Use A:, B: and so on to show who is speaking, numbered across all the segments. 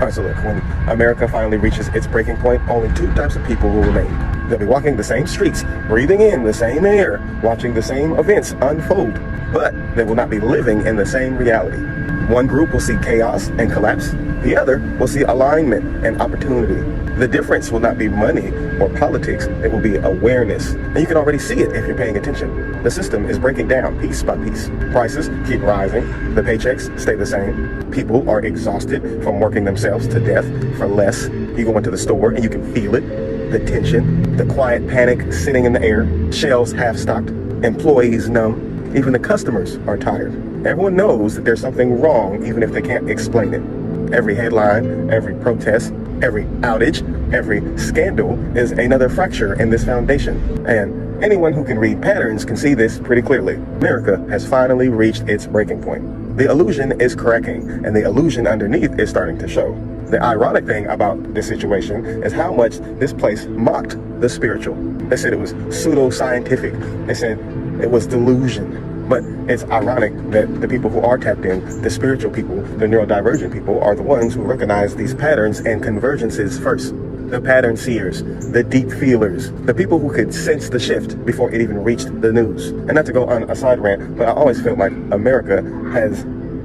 A: All right, so look, when America finally reaches its breaking point, only two types of people will remain. They'll be walking the same streets, breathing in the same air, watching the same events unfold, but they will not be living in the same reality. One group will see chaos and collapse. The other will see alignment and opportunity. The difference will not be money or politics. It will be awareness. And you can already see it if you're paying attention. The system is breaking down piece by piece. Prices keep rising. The paychecks stay the same. People are exhausted from working themselves to death for less. You go into the store and you can feel it. The tension, the quiet panic sitting in the air. Shelves half-stocked. Employees numb. Even the customers are tired. Everyone knows that there's something wrong, even if they can't explain it. Every headline, every protest, every outage, every scandal is another fracture in this foundation. And anyone who can read patterns can see this pretty clearly. America has finally reached its breaking point. The illusion is cracking, and the illusion underneath is starting to show. The ironic thing about this situation is how much this place mocked the spiritual. They said it was pseudo-scientific. They said it was delusion. But it's ironic that the people who are tapped in, the spiritual people, the neurodivergent people, are the ones who recognize these patterns and convergences first. The pattern seers, the deep feelers, the people who could sense the shift before it even reached the news. And not to go on a side rant, but I always felt like America has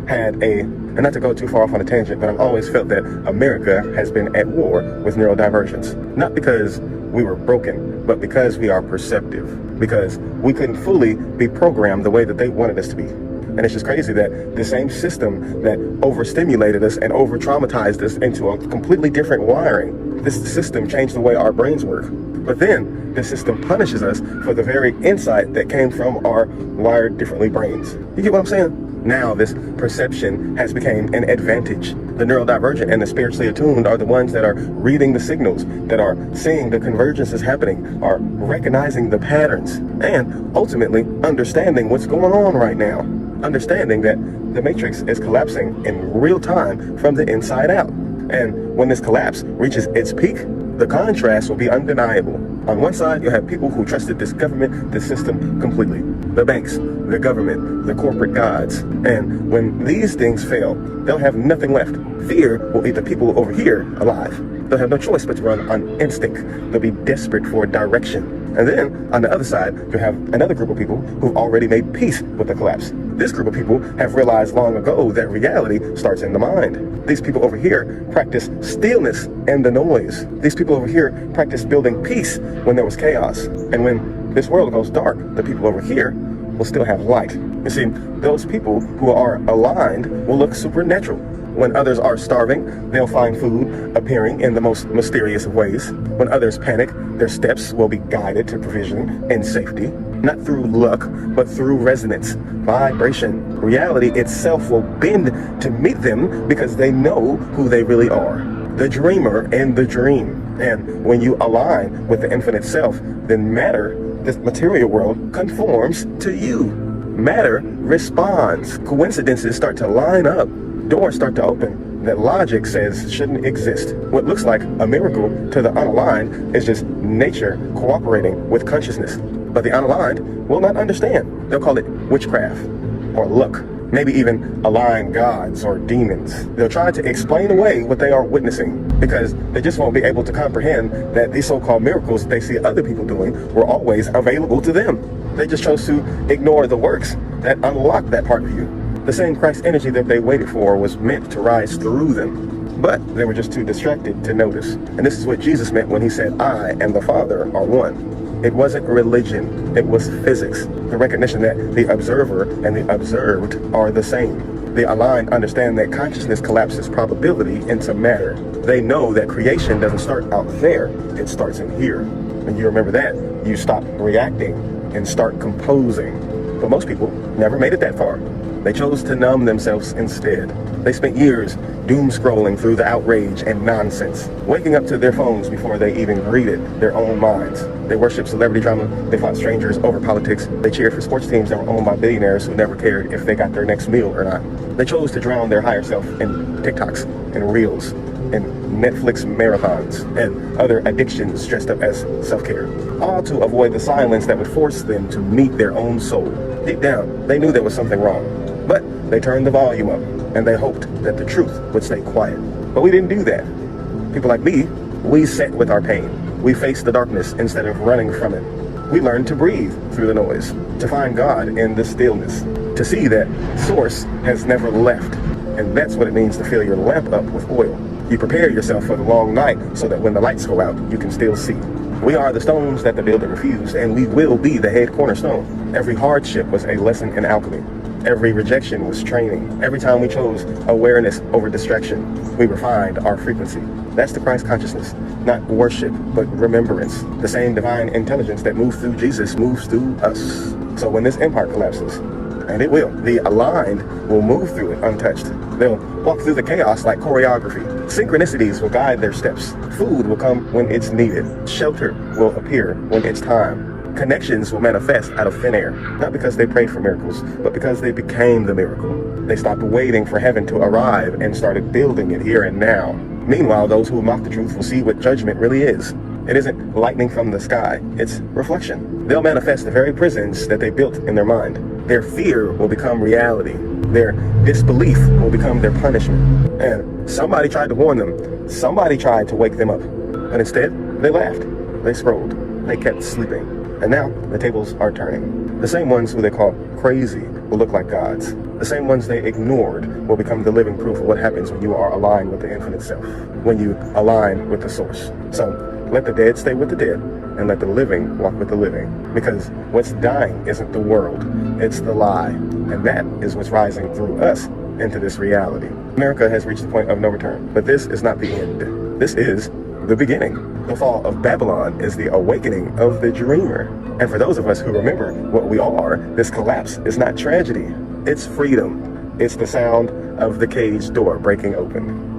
A: had and not to go too far off on a tangent, but I've always felt that America has been at war with neurodivergence. Not because we were broken, but because we are perceptive, because we couldn't fully be programmed the way that they wanted us to be. And it's just crazy that the same system that overstimulated us and over-traumatized us into a completely different wiring, this system changed the way our brains work. But then the system punishes us for the very insight that came from our wired differently brains. You get what I'm saying? Now this perception has become an advantage. The neurodivergent and the spiritually attuned are the ones that are reading the signals, that are seeing the convergences happening, are recognizing the patterns, and ultimately understanding what's going on right now. Understanding that the matrix is collapsing in real time from the inside out. And when this collapse reaches its peak, the contrast will be undeniable. On one side, you'll have people who trusted this government, this system completely. The banks, the government, the corporate gods. And when these things fail, they'll have nothing left. Fear will eat the people over here alive. They'll have no choice but to run on instinct. They'll be desperate for direction. And then, on the other side, you'll have another group of people who've already made peace with the collapse. This group of people have realized long ago that reality starts in the mind. These people over here practice stillness and the noise. These people over here practice building peace when there was chaos. And when this world goes dark, the people over here will still have light. You see, those people who are aligned will look supernatural. When others are starving, they'll find food appearing in the most mysterious of ways. When others panic, their steps will be guided to provision and safety. Not through luck, but through resonance, vibration. Reality itself will bend to meet them because they know who they really are. The dreamer and the dream. And when you align with the infinite self, then matter, this material world, conforms to you. Matter responds. Coincidences start to line up. Doors start to open that logic says shouldn't exist. What looks like a miracle to the unaligned is just nature cooperating with consciousness. But the unaligned will not understand. They'll call it witchcraft or luck, maybe even aligned gods or demons. They'll try to explain away what they are witnessing because they just won't be able to comprehend that these so-called miracles they see other people doing were always available to them. They just chose to ignore the works that unlock that part of you. The same Christ energy that they waited for was meant to rise through them, but they were just too distracted to notice. And this is what Jesus meant when he said, I and the Father are one. It wasn't religion, it was physics. The recognition that the observer and the observed are the same. The aligned understand that consciousness collapses probability into matter. They know that creation doesn't start out there, it starts in here. When you remember that, you stop reacting and start composing. But most people never made it that far. They chose to numb themselves instead. They spent years doom scrolling through the outrage and nonsense, waking up to their phones before they even greeted their own minds. They worshiped celebrity drama, they fought strangers over politics, they cheered for sports teams that were owned by billionaires who never cared if they got their next meal or not. They chose to drown their higher self in TikToks and Reels and Netflix marathons and other addictions dressed up as self-care, all to avoid the silence that would force them to meet their own soul. Deep down, they knew there was something wrong. But they turned the volume up, and they hoped that the truth would stay quiet. But we didn't do that. People like me, we sat with our pain. We faced the darkness instead of running from it. We learned to breathe through the noise, to find God in the stillness, to see that source has never left. And that's what it means to fill your lamp up with oil. You prepare yourself for the long night so that when the lights go out, you can still see. We are the stones that the builder refused, and we will be the head cornerstone. Every hardship was a lesson in alchemy. Every rejection was training. Every time we chose awareness over distraction, we refined our frequency. That's the Christ consciousness, not worship, but remembrance. The same divine intelligence that moves through Jesus moves through us. So when this empire collapses, and it will, the aligned will move through it untouched. They'll walk through the chaos like choreography. Synchronicities will guide their steps. Food will come when it's needed. Shelter will appear when it's time. Connections will manifest out of thin air, not because they prayed for miracles, but because they became the miracle. They stopped waiting for heaven to arrive and started building it here and now. Meanwhile, those who mock the truth will see what judgment really is. It isn't lightning from the sky, it's reflection. They'll manifest the very prisons that they built in their mind. Their fear will become reality. Their disbelief will become their punishment. And somebody tried to warn them. Somebody tried to wake them up. And instead, they laughed. They scrolled. They kept sleeping. And now, the tables are turning. The same ones who they call crazy will look like gods. The same ones they ignored will become the living proof of what happens when you are aligned with the infinite self, when you align with the source. So, let the dead stay with the dead, and let the living walk with the living. Because what's dying isn't the world, it's the lie. And that is what's rising through us into this reality. America has reached the point of no return, but this is not the end. This is the beginning. The fall of Babylon is the awakening of the dreamer. And for those of us who remember what we are, this collapse is not tragedy. It's freedom. It's the sound of the cage door breaking open.